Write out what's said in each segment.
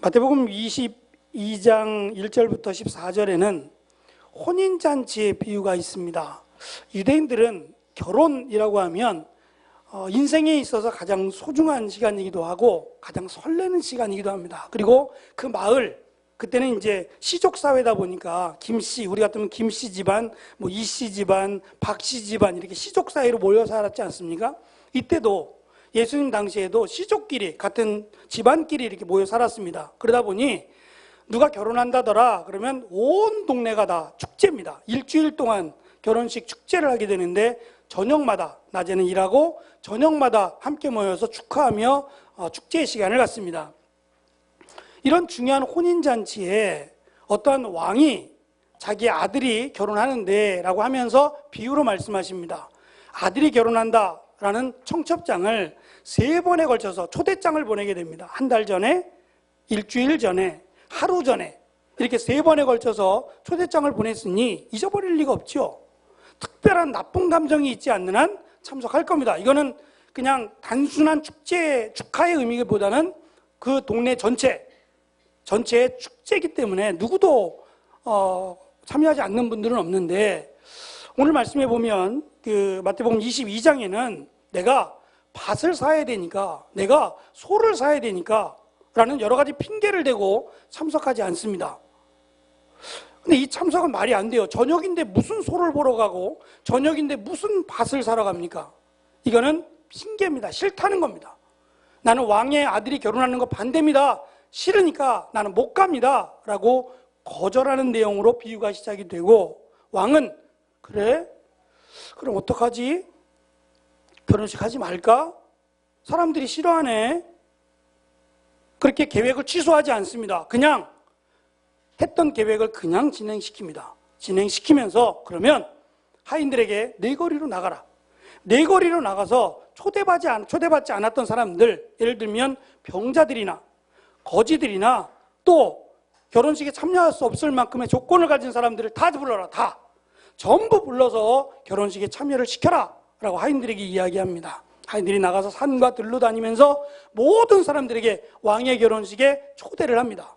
마태복음 22장 1절부터 14절에는 혼인잔치의 비유가 있습니다. 유대인들은 결혼이라고 하면 인생에 있어서 가장 소중한 시간이기도 하고 가장 설레는 시간이기도 합니다. 그리고 그 마을, 그때는 이제 시족사회다 보니까 김씨, 우리 같으면 김씨 집안, 뭐 이씨 집안, 박씨 집안 이렇게 시족사회로 모여 살았지 않습니까? 이때도 예수님 당시에도 시족끼리, 같은 집안끼리 이렇게 모여 살았습니다. 그러다 보니 누가 결혼한다더라 그러면 온 동네가 다 축제입니다. 일주일 동안 결혼식 축제를 하게 되는데 저녁마다, 낮에는 일하고 저녁마다 함께 모여서 축하하며 축제의 시간을 갖습니다. 이런 중요한 혼인잔치에 어떤 왕이 자기 아들이 결혼하는데 라고 하면서 비유로 말씀하십니다. 아들이 결혼한다 라는 청첩장을 3번에 걸쳐서 초대장을 보내게 됩니다. 한 달 전에, 일주일 전에, 하루 전에 이렇게 3번에 걸쳐서 초대장을 보냈으니 잊어버릴 리가 없죠. 특별한 나쁜 감정이 있지 않는 한 참석할 겁니다. 이거는 그냥 단순한 축하의 의미보다는 그 동네 전체의 축제이기 때문에 누구도 참여하지 않는 분들은 없는데, 오늘 말씀해 보면 그 마태복음 22장에는 내가 밭을 사야 되니까, 내가 소를 사야 되니까 라는 여러 가지 핑계를 대고 참석하지 않습니다. 근데 이 참석은 말이 안 돼요. 저녁인데 무슨 소를 보러 가고 저녁인데 무슨 밭을 사러 갑니까? 이거는 핑계입니다. 싫다는 겁니다. 나는 왕의 아들이 결혼하는 거 반대입니다. 싫으니까 나는 못 갑니다 라고 거절하는 내용으로 비유가 시작이 되고, 왕은 그래? 그럼 어떡하지? 결혼식 하지 말까? 사람들이 싫어하네. 그렇게 계획을 취소하지 않습니다. 그냥 했던 계획을 그냥 진행시킵니다. 진행시키면서 그러면 하인들에게 네거리로 나가라. 네거리로 나가서 초대받지 않았던 사람들, 예를 들면 병자들이나 거지들이나 또 결혼식에 참여할 수 없을 만큼의 조건을 가진 사람들을 다 불러라. 다. 전부 불러서 결혼식에 참여를 시켜라 라고 하인들에게 이야기합니다. 하인들이 나가서 산과 들로 다니면서 모든 사람들에게 왕의 결혼식에 초대를 합니다.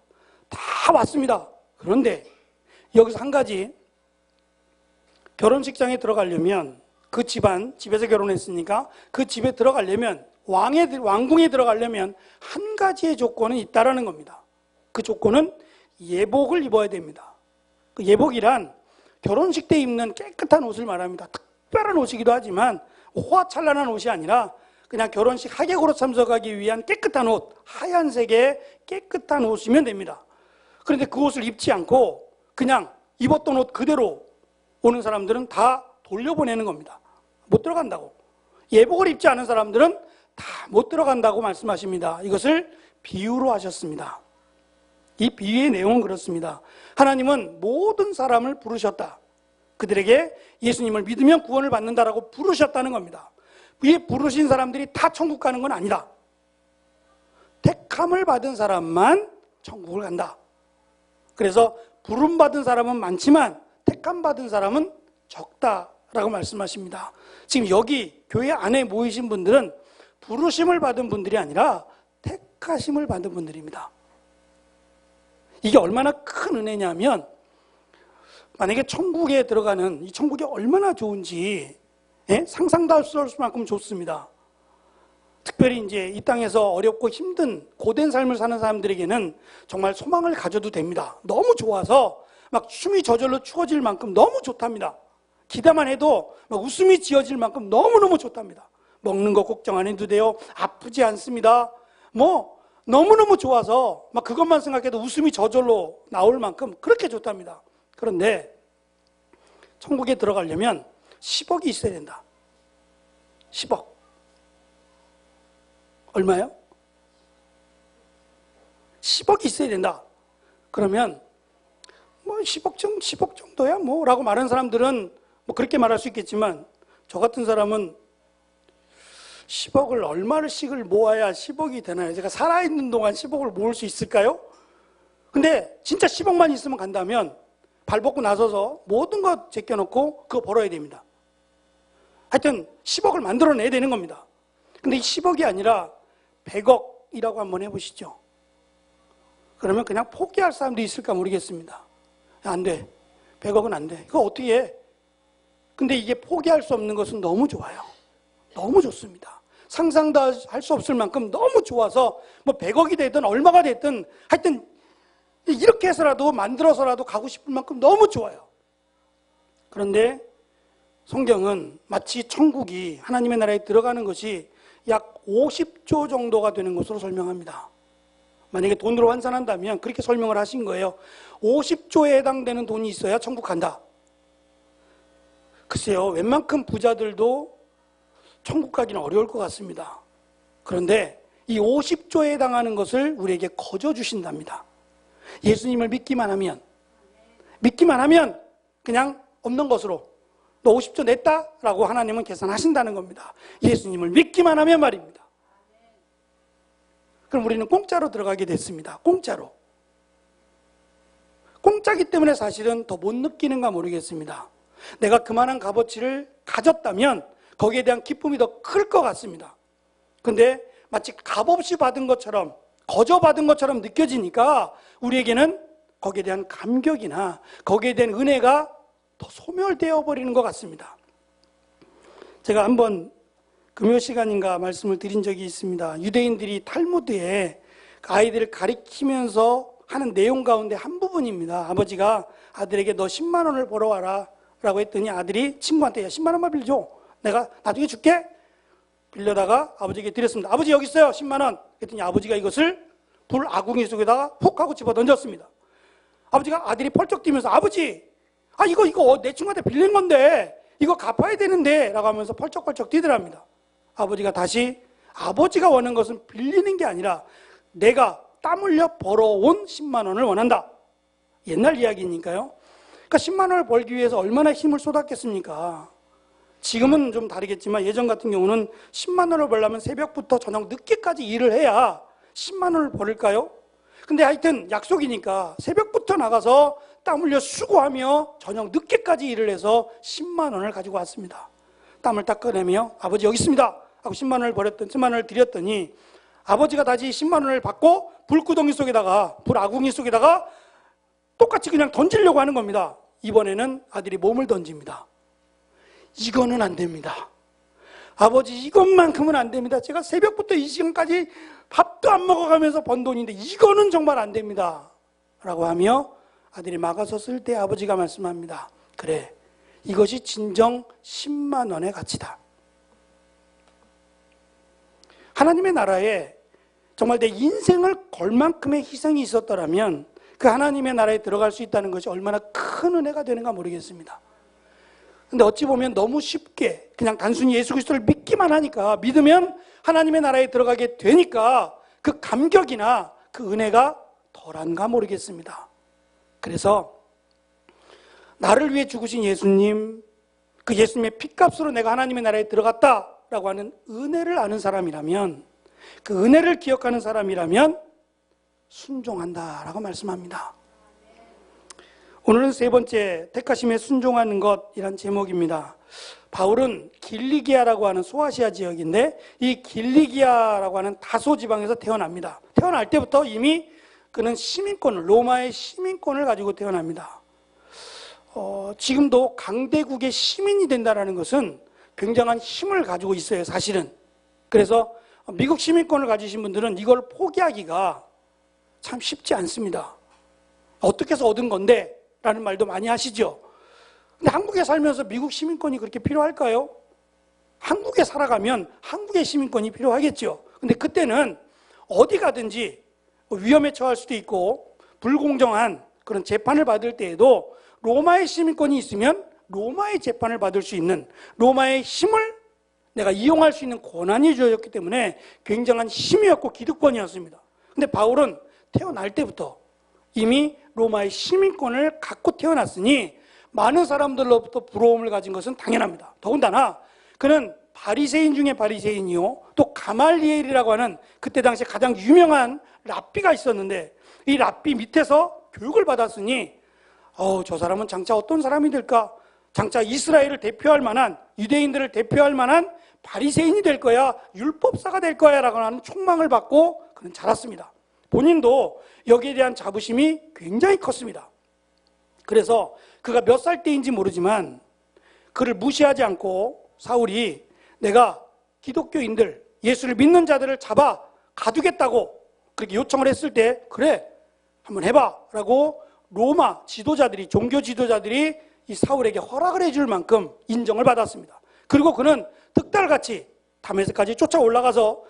다 왔습니다. 그런데 여기서 한 가지, 결혼식장에 들어가려면 그 집에서 결혼했으니까 그 집에 들어가려면, 왕궁에 들어가려면 한 가지의 조건은 있다라는 겁니다. 그 조건은 예복을 입어야 됩니다. 그 예복이란 결혼식 때 입는 깨끗한 옷을 말합니다. 특별한 옷이기도 하지만 호화찬란한 옷이 아니라 그냥 결혼식 하객으로 참석하기 위한 깨끗한 옷, 하얀색의 깨끗한 옷이면 됩니다. 그런데 그 옷을 입지 않고 그냥 입었던 옷 그대로 오는 사람들은 다 돌려보내는 겁니다. 못 들어간다고. 예복을 입지 않은 사람들은 다 못 들어간다고 말씀하십니다. 이것을 비유로 하셨습니다. 이 비유의 내용은 그렇습니다. 하나님은 모든 사람을 부르셨다. 그들에게 예수님을 믿으면 구원을 받는다라고 부르셨다는 겁니다. 이 부르신 사람들이 다 천국 가는 건 아니다. 택함을 받은 사람만 천국을 간다. 그래서 부름받은 사람은 많지만 택함 받은 사람은 적다라고 말씀하십니다. 지금 여기 교회 안에 모이신 분들은 부르심을 받은 분들이 아니라 택하심을 받은 분들입니다. 이게 얼마나 큰 은혜냐면, 만약에 천국에 들어가는 이 천국이 얼마나 좋은지 상상도 할 수 없을 만큼 좋습니다. 특별히 이제 이 땅에서 어렵고 힘든 고된 삶을 사는 사람들에게는 정말 소망을 가져도 됩니다. 너무 좋아서 막 춤이 저절로 추어질 만큼 너무 좋답니다. 기대만 해도 막 웃음이 지어질 만큼 너무너무 좋답니다. 먹는 거 걱정 안 해도 돼요. 아프지 않습니다. 뭐 너무너무 좋아서 막 그것만 생각해도 웃음이 저절로 나올 만큼 그렇게 좋답니다. 그런데 천국에 들어가려면 10억이 있어야 된다. 10억. 얼마요? 10억이 있어야 된다. 그러면 뭐 10억 정도야 뭐 라고 말하는 사람들은 뭐 그렇게 말할 수 있겠지만, 저 같은 사람은 10억을 얼마씩을 모아야 10억이 되나요? 제가 살아있는 동안 10억을 모을 수 있을까요? 근데 진짜 10억만 있으면 간다면 발 벗고 나서서 모든 것 제껴놓고 그거 벌어야 됩니다. 하여튼 10억을 만들어내야 되는 겁니다. 근데 이 10억이 아니라 100억이라고 한번 해보시죠. 그러면 그냥 포기할 사람도 있을까 모르겠습니다. 안 돼. 100억은 안 돼. 이거 어떻게 해? 근데 이게 포기할 수 없는 것은 너무 좋아요. 너무 좋습니다. 상상도 할 수 없을 만큼 너무 좋아서 뭐 100억이 되든 얼마가 됐든 하여튼 이렇게 해서라도 만들어서라도 가고 싶을 만큼 너무 좋아요. 그런데 성경은 마치 천국이 하나님의 나라에 들어가는 것이 약 50조 정도가 되는 것으로 설명합니다. 만약에 돈으로 환산한다면 그렇게 설명을 하신 거예요. 50조에 해당되는 돈이 있어야 천국 간다. 글쎄요, 웬만큼 부자들도 천국 가기는 어려울 것 같습니다. 그런데 이 50조에 해당하는 것을 우리에게 거저 주신답니다. 예수님을 믿기만 하면 그냥 없는 것으로 너 50조 냈다라고 하나님은 계산하신다는 겁니다. 예수님을 믿기만 하면 말입니다. 그럼 우리는 공짜로 들어가게 됐습니다. 공짜로. 공짜기 때문에 사실은 더 못 느끼는가 모르겠습니다. 내가 그만한 값어치를 가졌다면 거기에 대한 기쁨이 더 클 것 같습니다. 근데 마치 값없이 받은 것처럼 거저 받은 것처럼 느껴지니까 우리에게는 거기에 대한 감격이나 거기에 대한 은혜가 더 소멸되어 버리는 것 같습니다. 제가 한번 금요 시간인가 말씀을 드린 적이 있습니다. 유대인들이 탈무드에 아이들을 가리키면서 하는 내용 가운데 한 부분입니다. 아버지가 아들에게 너 10만 원을 벌어와라 라고 했더니 아들이 친구한테 10만 원만 빌려줘. 내가 나중에 줄게. 빌려다가 아버지에게 드렸습니다. 아버지 여기 있어요 10만 원. 그랬더니 아버지가 이것을 불 아궁이 속에다가 푹 하고 집어 던졌습니다. 아버지가 아들이 펄쩍 뛰면서 아버지 이거 내 친구한테 빌린 건데 이거 갚아야 되는데 라고 하면서 펄쩍펄쩍 뛰더랍니다. 아버지가 다시 아버지가 원하는 것은 빌리는 게 아니라 내가 땀 흘려 벌어온 10만 원을 원한다. 옛날 이야기니까요. 그러니까 10만 원을 벌기 위해서 얼마나 힘을 쏟았겠습니까? 지금은 좀 다르겠지만 예전 같은 경우는 10만 원을 벌려면 새벽부터 저녁 늦게까지 일을 해야 10만 원을 벌을까요? 근데 하여튼 약속이니까 새벽부터 나가서 땀 흘려 수고하며 저녁 늦게까지 일을 해서 10만 원을 가지고 왔습니다. 땀을 닦아내며 아버지 여기 있습니다 하고 10만 원을 드렸더니 아버지가 다시 10만 원을 받고 불구덩이 속에다가 불 아궁이 속에다가 똑같이 그냥 던지려고 하는 겁니다. 이번에는 아들이 몸을 던집니다. 이거는 안 됩니다. 아버지 이것만큼은 안 됩니다. 제가 새벽부터 이 시간까지 밥도 안 먹어가면서 번 돈인데 이거는 정말 안 됩니다. 라고 하며 아들이 막아섰을 때 아버지가 말씀합니다. 그래, 이것이 진정 10만 원의 가치다. 하나님의 나라에 정말 내 인생을 걸 만큼의 희생이 있었더라면 그 하나님의 나라에 들어갈 수 있다는 것이 얼마나 큰 은혜가 되는가 모르겠습니다. 근데 어찌 보면 너무 쉽게 그냥 단순히 예수 그리스도를 믿기만 하니까 믿으면 하나님의 나라에 들어가게 되니까 그 감격이나 그 은혜가 덜한가 모르겠습니다. 그래서 나를 위해 죽으신 예수님, 그 예수님의 핏값으로 내가 하나님의 나라에 들어갔다라고 하는 은혜를 아는 사람이라면, 그 은혜를 기억하는 사람이라면 순종한다라고 말씀합니다. 오늘은 세 번째, 택하심에 순종하는 것이란 제목입니다. 바울은 길리기아라고 하는 소아시아 지역인데 이 길리기아라고 하는 다소 지방에서 태어납니다. 태어날 때부터 이미 그는 시민권을, 로마의 시민권을 가지고 태어납니다. 지금도 강대국의 시민이 된다는 것은 굉장한 힘을 가지고 있어요, 사실은. 그래서 미국 시민권을 가지신 분들은 이걸 포기하기가 참 쉽지 않습니다. 어떻게 해서 얻은 건데? 라는 말도 많이 하시죠. 근데 한국에 살면서 미국 시민권이 그렇게 필요할까요? 한국에 살아가면 한국의 시민권이 필요하겠죠. 근데 그때는 어디 가든지 위험에 처할 수도 있고 불공정한 그런 재판을 받을 때에도 로마의 시민권이 있으면 로마의 재판을 받을 수 있는, 로마의 힘을 내가 이용할 수 있는 권한이 주어졌기 때문에 굉장한 힘이었고 기득권이었습니다. 근데 바울은 태어날 때부터 이미 로마의 시민권을 갖고 태어났으니 많은 사람들로부터 부러움을 가진 것은 당연합니다. 더군다나 그는 바리새인 중에 바리새인이요, 또 가말리엘이라고 하는 그때 당시 가장 유명한 랍비가 있었는데 이 랍비 밑에서 교육을 받았으니 저 사람은 장차 어떤 사람이 될까? 장차 이스라엘을 대표할 만한, 유대인들을 대표할 만한 바리새인이 될 거야, 율법사가 될 거야 라고 하는 촉망을 받고 그는 자랐습니다. 본인도 여기에 대한 자부심이 굉장히 컸습니다. 그래서 그가 몇 살 때인지 모르지만 그를 무시하지 않고 사울이 내가 기독교인들, 예수를 믿는 자들을 잡아 가두겠다고 그렇게 요청을 했을 때 그래 한번 해봐 라고 로마 지도자들이, 종교 지도자들이 이 사울에게 허락을 해줄 만큼 인정을 받았습니다. 그리고 그는 득달같이 다메섹까지 쫓아 올라가서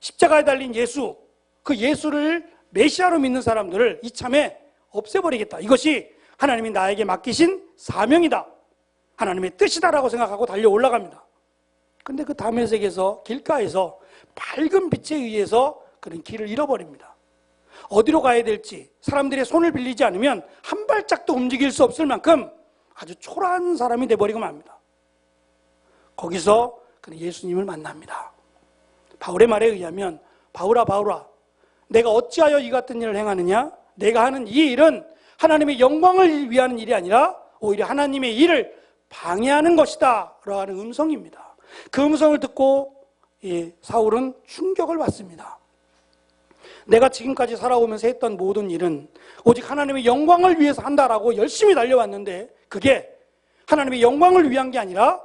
십자가에 달린 예수, 그 예수를 메시아로 믿는 사람들을 이참에 없애버리겠다. 이것이 하나님이 나에게 맡기신 사명이다. 하나님의 뜻이다라고 생각하고 달려 올라갑니다. 근데 그 다메섹에서 길가에서 밝은 빛에 의해서 그는 길을 잃어버립니다. 어디로 가야 될지 사람들의 손을 빌리지 않으면 한 발짝도 움직일 수 없을 만큼 아주 초라한 사람이 돼버리고 맙니다. 거기서 그는 예수님을 만납니다. 바울의 말에 의하면 바울아 바울아 내가 어찌하여 이 같은 일을 행하느냐? 내가 하는 이 일은 하나님의 영광을 위하는 일이 아니라 오히려 하나님의 일을 방해하는 것이다 라는 음성입니다. 그 음성을 듣고 사울은 충격을 받습니다. 내가 지금까지 살아오면서 했던 모든 일은 오직 하나님의 영광을 위해서 한다라고 열심히 달려왔는데 그게 하나님의 영광을 위한 게 아니라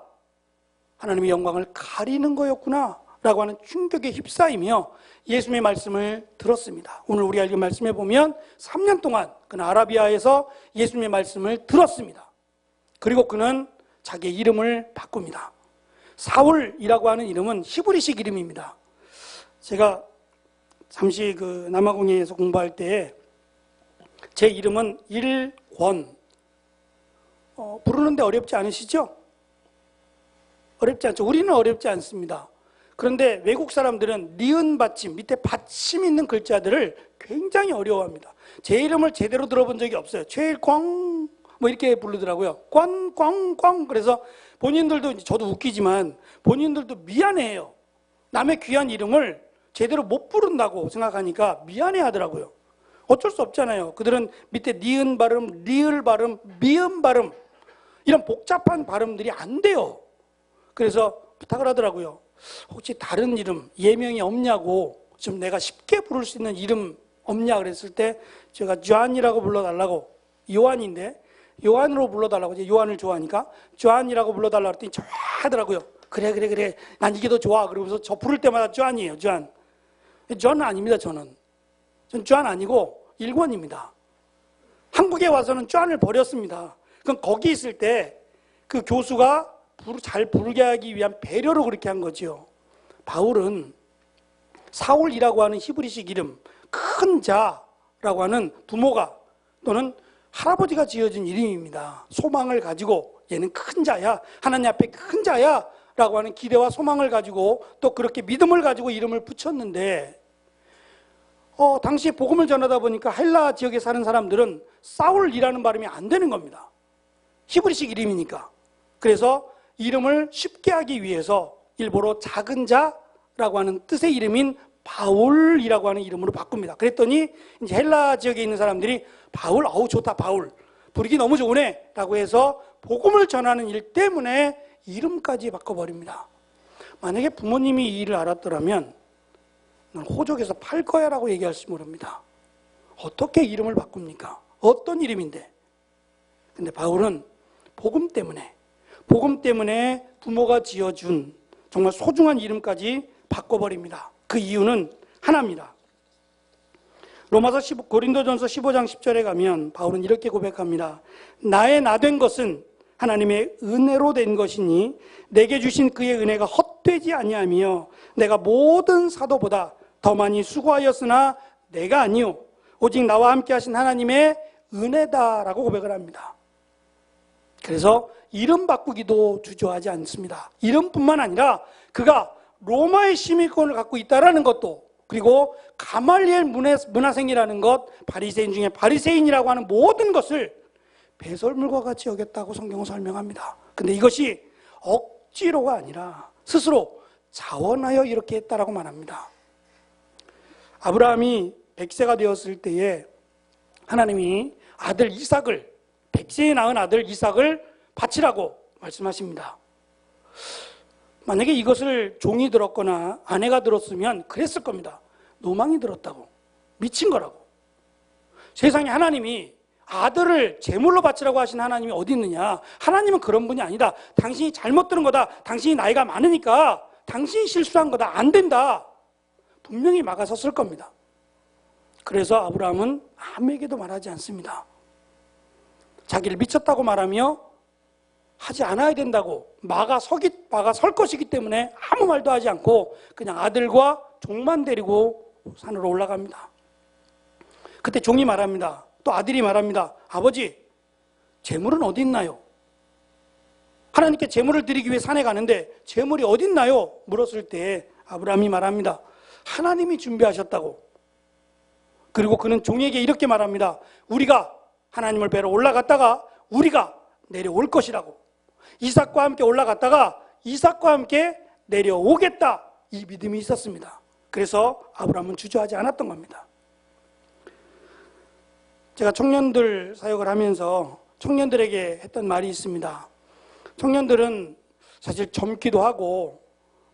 하나님의 영광을 가리는 거였구나 라고 하는 충격에 휩싸이며 예수님의 말씀을 들었습니다. 오늘 우리가 읽은 말씀에 보면 3년 동안 그는 아라비아에서 예수님의 말씀을 들었습니다. 그리고 그는 자기의 이름을 바꿉니다. 사울이라고 하는 이름은 히브리식 이름입니다. 제가 잠시 그 남아공예에서 공부할 때 제 이름은 일권. 부르는데 어렵지 않으시죠? 어렵지 않죠. 우리는 어렵지 않습니다. 그런데 외국 사람들은 니은 받침, 밑에 받침 있는 글자들을 굉장히 어려워합니다. 제 이름을 제대로 들어본 적이 없어요. 최일광 뭐 이렇게 부르더라고요. 꽝꽝꽝. 그래서 본인들도, 저도 웃기지만 본인들도 미안해해요. 남의 귀한 이름을 제대로 못 부른다고 생각하니까 미안해 하더라고요. 어쩔 수 없잖아요. 그들은 밑에 니은 발음, 리을 발음, 미음 발음 이런 복잡한 발음들이 안 돼요. 그래서 부탁을 하더라고요. 혹시 다른 이름, 예명이 없냐고, 좀 내가 쉽게 부를 수 있는 이름 없냐 그랬을 때 제가 존이라고 불러달라고, 요한인데 요한으로 불러달라고, 이제 요한을 좋아하니까 존이라고 불러달라고 했더니 좋아하더라고요. 그래 난 이게 더 좋아. 그러면서 저 부를 때마다 존이에요. 존은 아닙니다. 전 존 아니고 일권입니다. 한국에 와서는 존을 버렸습니다. 그럼 거기 있을 때 그 교수가 잘 부르게 하기 위한 배려로 그렇게 한 거죠. 바울은 사울이라고 하는 히브리식 이름, 큰 자라고 하는 부모가 또는 할아버지가 지어준 이름입니다. 소망을 가지고 얘는 큰 자야, 하나님 앞에 큰 자야 라고 하는 기대와 소망을 가지고 또 그렇게 믿음을 가지고 이름을 붙였는데 당시에 복음을 전하다 보니까 헬라 지역에 사는 사람들은 사울이라는 발음이 안 되는 겁니다. 히브리식 이름이니까. 그래서 이름을 쉽게 하기 위해서 일부러 작은 자라고 하는 뜻의 이름인 바울이라고 하는 이름으로 바꿉니다. 그랬더니 이제 헬라 지역에 있는 사람들이 바울, 어우 좋다 바울, 부르기 너무 좋으네 라고 해서 복음을 전하는 일 때문에 이름까지 바꿔버립니다. 만약에 부모님이 이 일을 알았더라면 넌 호적에서 팔 거야 라고 얘기할지 모릅니다. 어떻게 이름을 바꿉니까? 어떤 이름인데? 근데 바울은 복음 때문에 부모가 지어준 정말 소중한 이름까지 바꿔버립니다. 그 이유는 하나입니다. 고린도전서 15장 10절에 가면 바울은 이렇게 고백합니다. 나의 나 된 것은 하나님의 은혜로 된 것이니 내게 주신 그의 은혜가 헛되지 아니하며 내가 모든 사도보다 더 많이 수고하였으나 내가 아니요 오직 나와 함께 하신 하나님의 은혜다라고 고백을 합니다. 그래서 이름 바꾸기도 주저하지 않습니다. 이름뿐만 아니라 그가 로마의 시민권을 갖고 있다는 것도, 그리고 가말리엘 문화생이라는 것, 바리새인 중에 바리새인이라고 하는 모든 것을 배설물과 같이 여겼다고 성경은 설명합니다. 근데 이것이 억지로가 아니라 스스로 자원하여 이렇게 했다라고 말합니다. 아브라함이 100세가 되었을 때에 하나님이 아들 이삭을, 100세에 낳은 아들 이삭을 바치라고 말씀하십니다. 만약에 이것을 종이 들었거나 아내가 들었으면 그랬을 겁니다. 노망이 들었다고. 미친 거라고. 세상에 하나님이 아들을 제물로 바치라고 하신 하나님이 어디 있느냐? 하나님은 그런 분이 아니다. 당신이 잘못 들은 거다. 당신이 나이가 많으니까 당신이 실수한 거다. 안 된다. 분명히 막아섰을 겁니다. 그래서 아브라함은 아무에게도 말하지 않습니다. 자기를 미쳤다고 말하며 하지 않아야 된다고 막아설 것이기 때문에 아무 말도 하지 않고 그냥 아들과 종만 데리고 산으로 올라갑니다. 그때 종이 말합니다. 또 아들이 말합니다. 아버지, 재물은 어디 있나요? 하나님께 재물을 드리기 위해 산에 가는데 재물이 어디 있나요? 물었을 때 아브라함이 말합니다. 하나님이 준비하셨다고. 그리고 그는 종에게 이렇게 말합니다. 우리가 하나님을 뵈러 올라갔다가 우리가 내려올 것이라고. 이삭과 함께 올라갔다가 이삭과 함께 내려오겠다. 이 믿음이 있었습니다. 그래서 아브라함은 주저하지 않았던 겁니다. 제가 청년들 사역을 하면서 청년들에게 했던 말이 있습니다. 청년들은 사실 젊기도 하고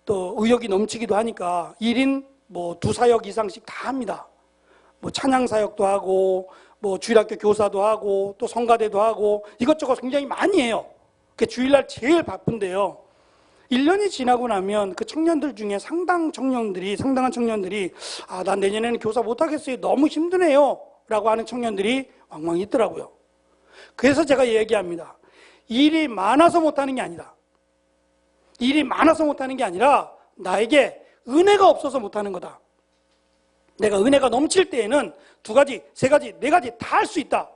또 의욕이 넘치기도 하니까 1인 2사역 이상씩 다 합니다. 찬양사역도 하고 주일학교 교사도 하고 또 성가대도 하고 이것저것 굉장히 많이 해요. 주일날 제일 바쁜데요. 1년이 지나고 나면 그 청년들 중에 상당한 청년들이 난 내년에는 교사 못하겠어요. 너무 힘드네요. 라고 하는 청년들이 왕왕 있더라고요. 그래서 제가 얘기합니다. 일이 많아서 못하는 게 아니다. 일이 많아서 못하는 게 아니라 나에게 은혜가 없어서 못하는 거다. 내가 은혜가 넘칠 때에는 2가지, 3가지, 4가지 다 할 수 있다.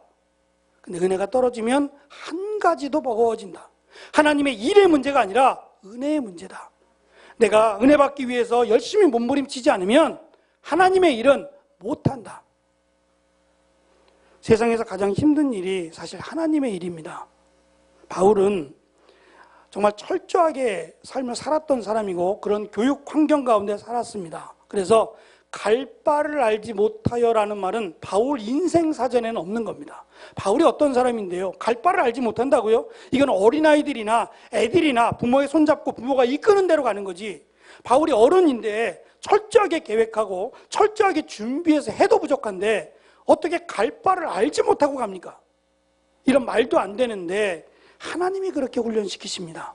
근데 은혜가 떨어지면 한 가지도 버거워진다. 하나님의 일의 문제가 아니라 은혜의 문제다. 내가 은혜 받기 위해서 열심히 몸부림치지 않으면 하나님의 일은 못한다. 세상에서 가장 힘든 일이 사실 하나님의 일입니다. 바울은 정말 철저하게 삶을 살았던 사람이고 그런 교육 환경 가운데 살았습니다. 그래서 갈 바를 알지 못하여라는 말은 바울 인생 사전에는 없는 겁니다. 바울이 어떤 사람인데요? 갈 바를 알지 못한다고요? 이건 어린아이들이나 애들이나 부모의 손잡고 부모가 이끄는 대로 가는 거지. 바울이 어른인데 철저하게 계획하고 철저하게 준비해서 해도 부족한데 어떻게 갈 바를 알지 못하고 갑니까? 이런 말도 안 되는데 하나님이 그렇게 훈련시키십니다.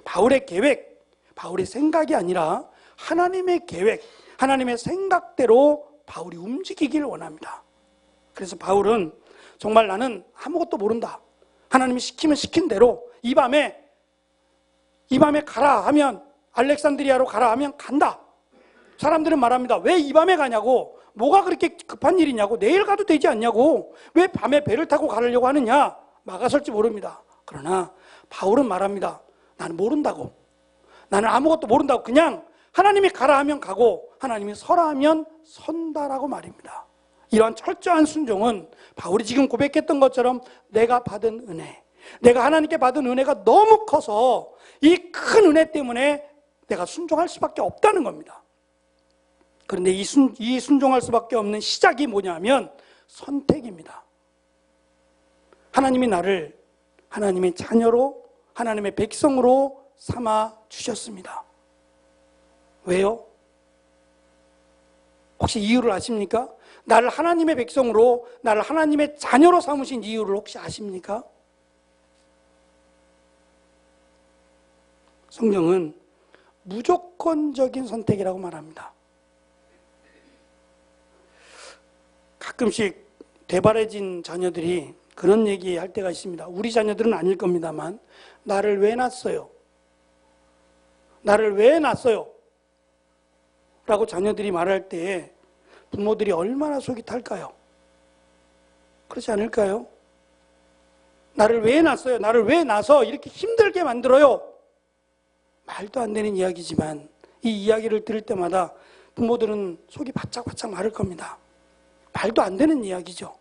바울의 계획, 바울의 생각이 아니라 하나님의 계획, 하나님의 생각대로 바울이 움직이길 원합니다. 그래서 바울은 정말 나는 아무것도 모른다. 하나님이 시키면 시킨 대로 이 밤에 가라 하면 알렉산드리아로 가라 하면 간다. 사람들은 말합니다. 왜 이 밤에 가냐고. 뭐가 그렇게 급한 일이냐고. 내일 가도 되지 않냐고. 왜 밤에 배를 타고 가려고 하느냐. 막아설지 모릅니다. 그러나 바울은 말합니다. 나는 모른다고. 나는 아무것도 모른다고. 그냥 하나님이 가라 하면 가고 하나님이 서라 하면 선다라고 말입니다. 이러한 철저한 순종은 바울이 지금 고백했던 것처럼 내가 받은 은혜, 내가 하나님께 받은 은혜가 너무 커서 이 큰 은혜 때문에 내가 순종할 수밖에 없다는 겁니다. 그런데 이 순종할 수밖에 없는 시작이 뭐냐면 선택입니다. 하나님이 나를 하나님의 자녀로, 하나님의 백성으로 삼아 주셨습니다. 왜요? 혹시 이유를 아십니까? 나를 하나님의 백성으로, 나를 하나님의 자녀로 삼으신 이유를 혹시 아십니까? 성경은 무조건적인 선택이라고 말합니다. 가끔씩 대바래진 자녀들이 그런 얘기할 때가 있습니다. 우리 자녀들은 아닐 겁니다만 나를 왜 낳았어요? 나를 왜 낳았어요? 라고 자녀들이 말할 때 부모들이 얼마나 속이 탈까요? 그렇지 않을까요? 나를 왜 낳았어요? 나를 왜 낳아서 이렇게 힘들게 만들어요? 말도 안 되는 이야기지만 이 이야기를 들을 때마다 부모들은 속이 바짝바짝 마를 겁니다. 말도 안 되는 이야기죠.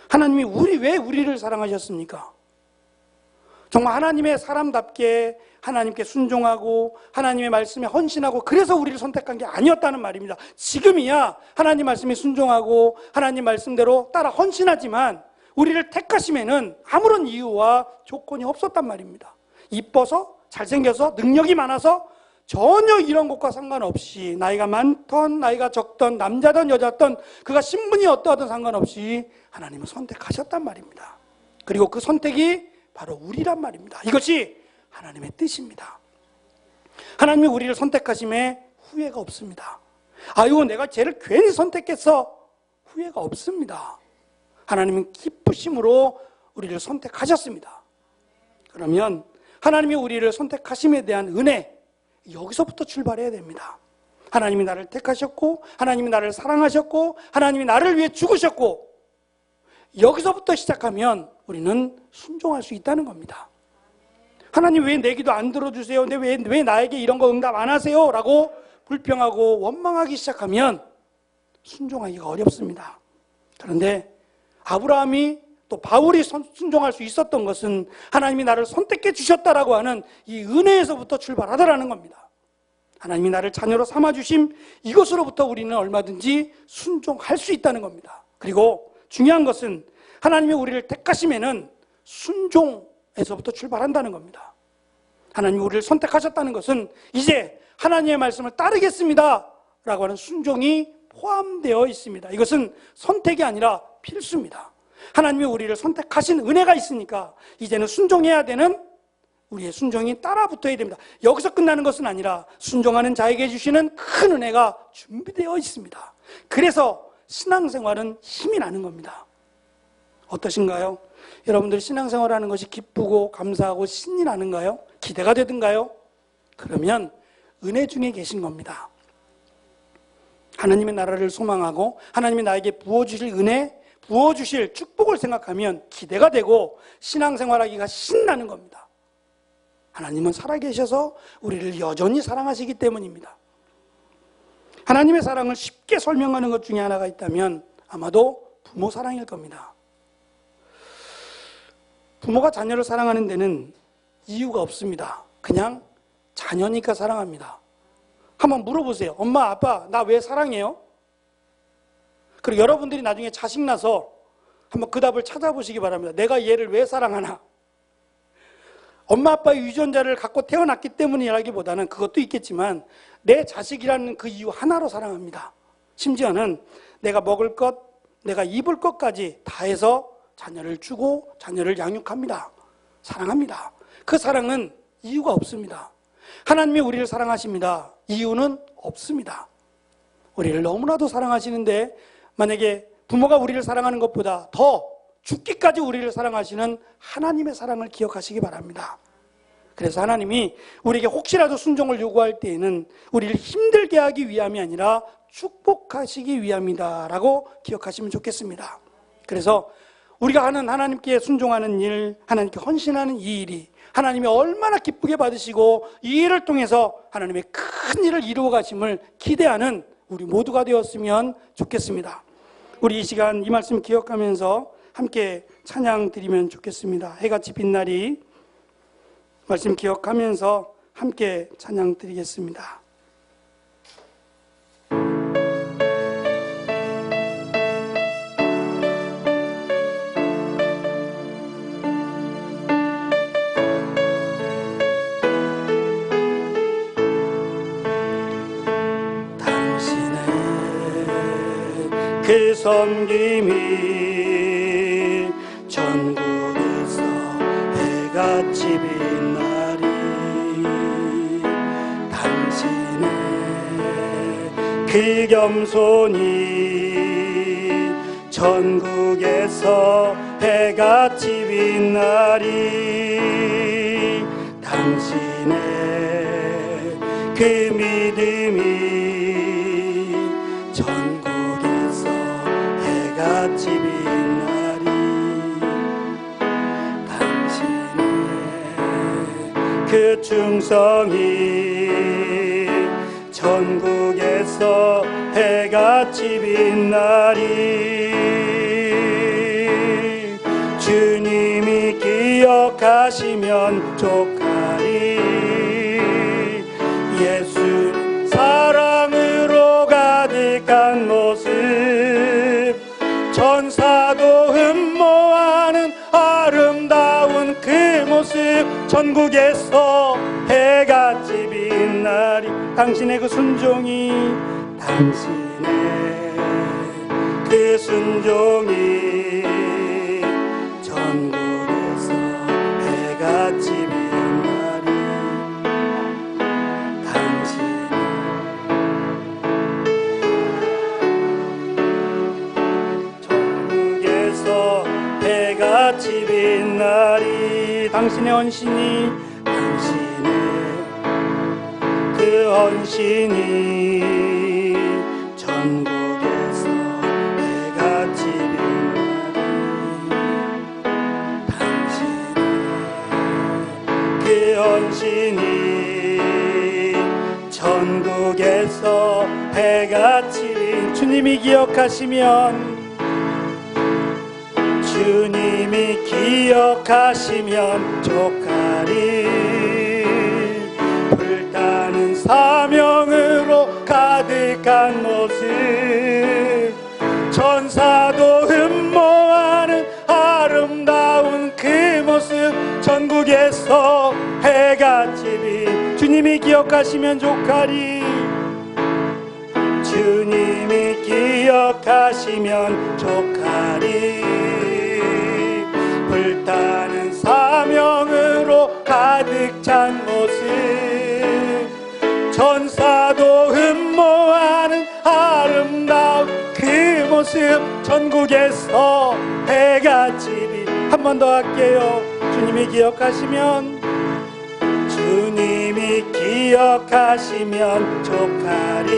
하나님이 왜 우리를 사랑하셨습니까? 정말 하나님의 사람답게 하나님께 순종하고 하나님의 말씀에 헌신하고 그래서 우리를 선택한 게 아니었다는 말입니다. 지금이야 하나님 말씀에 순종하고 하나님 말씀대로 따라 헌신하지만 우리를 택하심에는 아무런 이유와 조건이 없었단 말입니다. 이뻐서, 잘생겨서, 능력이 많아서, 전혀 이런 것과 상관없이 나이가 많던 나이가 적던 남자든 여자든 그가 신분이 어떠하든 상관없이 하나님은 선택하셨단 말입니다. 그리고 그 선택이 바로 우리란 말입니다. 이것이 하나님의 뜻입니다. 하나님이 우리를 선택하심에 후회가 없습니다. 아유, 내가 쟤를 괜히 선택했어. 후회가 없습니다. 하나님은 기쁘심으로 우리를 선택하셨습니다. 그러면 하나님이 우리를 선택하심에 대한 은혜, 여기서부터 출발해야 됩니다. 하나님이 나를 택하셨고, 하나님이 나를 사랑하셨고, 하나님이 나를 위해 죽으셨고, 여기서부터 시작하면 우리는 순종할 수 있다는 겁니다. 하나님 왜 내 기도 안 들어주세요? 왜 나에게 이런 거 응답 안 하세요? 라고 불평하고 원망하기 시작하면 순종하기가 어렵습니다. 그런데 아브라함이 또 바울이 순종할 수 있었던 것은 하나님이 나를 선택해 주셨다라고 하는 이 은혜에서부터 출발하더라는 겁니다. 하나님이 나를 자녀로 삼아주심, 이것으로부터 우리는 얼마든지 순종할 수 있다는 겁니다. 그리고 중요한 것은 하나님이 우리를 택하심에는 순종에서부터 출발한다는 겁니다. 하나님이 우리를 선택하셨다는 것은 이제 하나님의 말씀을 따르겠습니다 라고 하는 순종이 포함되어 있습니다. 이것은 선택이 아니라 필수입니다. 하나님이 우리를 선택하신 은혜가 있으니까 이제는 순종해야 되는 우리의 순종이 따라 붙어야 됩니다. 여기서 끝나는 것은 아니라 순종하는 자에게 주시는 큰 은혜가 준비되어 있습니다. 그래서 신앙생활은 힘이 나는 겁니다. 어떠신가요? 여러분들 신앙생활하는 것이 기쁘고 감사하고 신이 나는가요? 기대가 되든가요? 그러면 은혜 중에 계신 겁니다. 하나님의 나라를 소망하고 하나님이 나에게 부어주실 은혜, 부어주실 축복을 생각하면 기대가 되고 신앙생활하기가 신나는 겁니다. 하나님은 살아계셔서 우리를 여전히 사랑하시기 때문입니다. 하나님의 사랑을 쉽게 설명하는 것 중에 하나가 있다면 아마도 부모 사랑일 겁니다. 부모가 자녀를 사랑하는 데는 이유가 없습니다. 그냥 자녀니까 사랑합니다. 한번 물어보세요. 엄마, 아빠, 나 왜 사랑해요? 그리고 여러분들이 나중에 자식 나서 한번 그 답을 찾아보시기 바랍니다. 내가 얘를 왜 사랑하나? 엄마 아빠의 유전자를 갖고 태어났기 때문이라기보다는 그것도 있겠지만 내 자식이라는 그 이유 하나로 사랑합니다. 심지어는 내가 먹을 것, 내가 입을 것까지 다 해서 자녀를 주고 자녀를 양육합니다. 사랑합니다. 그 사랑은 이유가 없습니다. 하나님이 우리를 사랑하십니다. 이유는 없습니다. 우리를 너무나도 사랑하시는데 만약에 부모가 우리를 사랑하는 것보다 더 죽기까지 우리를 사랑하시는 하나님의 사랑을 기억하시기 바랍니다. 그래서 하나님이 우리에게 혹시라도 순종을 요구할 때에는 우리를 힘들게 하기 위함이 아니라 축복하시기 위함이다라고 기억하시면 좋겠습니다. 그래서 우리가 하는 하나님께 순종하는 일, 하나님께 헌신하는 이 일이 하나님이 얼마나 기쁘게 받으시고 이 일을 통해서 하나님의 큰 일을 이루어 가심을 기대하는 우리 모두가 되었으면 좋겠습니다. 우리 이 시간 이 말씀 기억하면서 함께 찬양 드리면 좋겠습니다. 해같이 빛나리 말씀 기억하면서 함께 찬양 드리겠습니다. 그 섬김이 전국에서 해같이 빛나리 당신의 그 겸손이 전국에서 해같이 빛나리 당신의 그 믿음이 같이 빛나리 당신의 그 충성이 전국에서 해같이 빛나리 주님이 기억하시면 족하리 예수 사랑으로 가득한 모습 천사도 흠모하는 아름다운 그 모습 전국에서 해같이 빛나리 날이 당신의 그 순종이 전국에서 해같이 비는 날이 전국에서 해같이 빈 날이 당신의 헌신이 그 헌신이 전국에서 해같이 빈 날이 그 헌신이 전국에서 해같이 빈 주님이 기억하시면 족하리 불타는 사명으로 가득한 모습 천사도 흠모하는 아름다운 그 모습 전국에서 해같이 빈 주님이 기억하시면 족하리 주님이 기억하시면 족하리 불타는 사명으로 가득 찬 모습 천사도 흠모하는 아름다운 그 모습 전국에서 해같이 빛 한 번 더 할게요. 주님이 기억하시면 족하리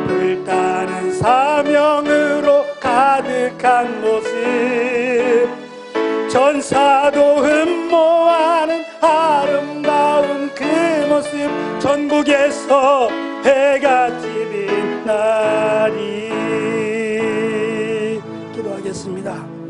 불타는 사명으로 가득한 모습 천사도 흠모하는 아름다운 그 모습 전국에서 해같이 빛 날이 기도하겠습니다.